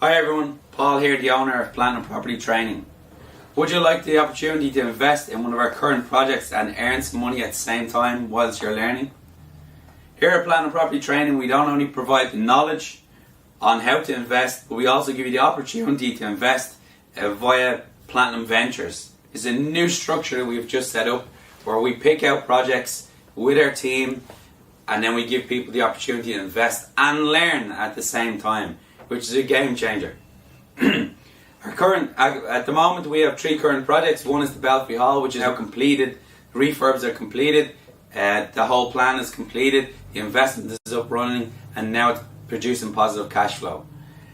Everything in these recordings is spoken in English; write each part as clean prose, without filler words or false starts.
Hi everyone, Paul here, the owner of Plant and Property Training. Would you like the opportunity to invest in one of our current projects and earn some money at the same time whilst you're learning? Here at Plant and Property Training, we don't only provide the knowledge on how to invest, but we also give you the opportunity to invest via Platinum Ventures. It's a new structure that we've just set up where we pick out projects with our team and then we give people the opportunity to invest and learn at the same time, which is a game changer. At the moment we have 3 current projects. One is the Belfry Hall, which is now completed. The refurbs are completed. The whole plan is completed. The investment is up running and now it's producing positive cash flow.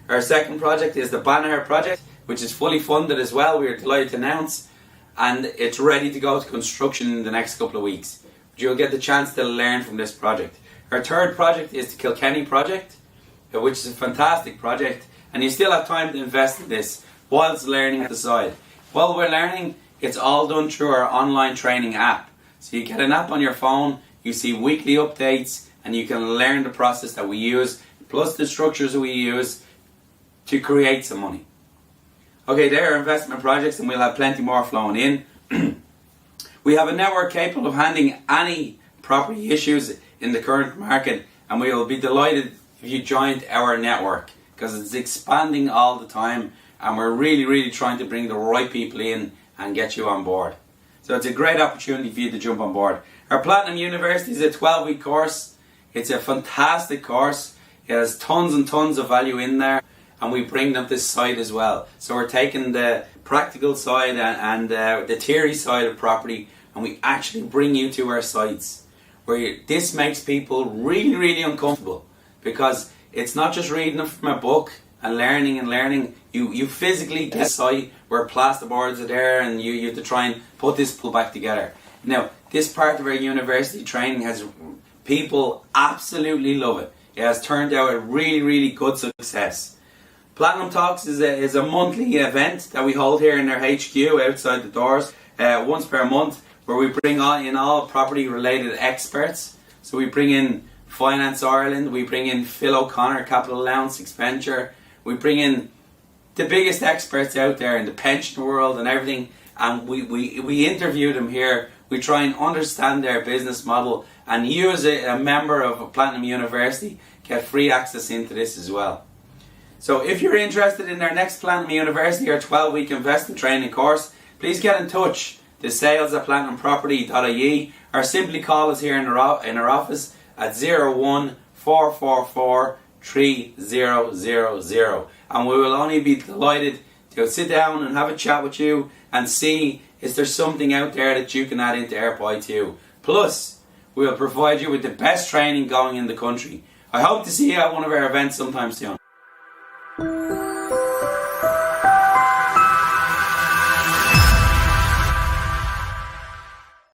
Our second project is the Banner project, which is fully funded as well. We are delighted to announce, and it's ready to go to construction in the next couple of weeks. You'll get the chance to learn from this project. Our third project is the Kilkenny project, which is a fantastic project, and you still have time to invest in this whilst learning at the side. While we're learning, it's all done through our online training app. So you get an app on your phone, you see weekly updates, and you can learn the process that we use, plus the structures that we use to create some money. Okay, there are investment projects, and we'll have plenty more flowing in. We have a network capable of handling any property issues in the current market, and we will be delighted if you joined our network, because it's expanding all the time and we're really trying to bring the right people in and get you on board. So it's a great opportunity for you to jump on board. Our Platinum University is a 12-week course. It's a fantastic course. It has tons and tons of value in there, and we bring them this side as well. So we're taking the practical side and the theory side of property, and we actually bring you to our sites where this makes people really uncomfortable, because it's not just reading it from a book and learning. You physically get a site where plasterboards are there and you have to try and put this pull back together. Now, this part of our university training has people absolutely love it. It has turned out a really good success. Platinum Talks is a monthly event that we hold here in our HQ outside the doors, once per month, where we bring in all property related experts. So we bring in Finance Ireland, we bring in Phil O'Connor, Capital Allowance Expenditure, we bring in the biggest experts out there in the pension world and everything, and we interview them here. We try and understand their business model, and you as a member of Platinum University get free access into this as well. So if you're interested in our next Platinum University or 12-week investment training course, please get in touch to sales@platinumproperty.ie, or simply call us here in our office at 01444 3000, and we will only be delighted to sit down and have a chat with you and see is there something out there that you can add into AirPoint too. Plus, we will provide you with the best training going in the country. I hope to see you at one of our events sometime soon.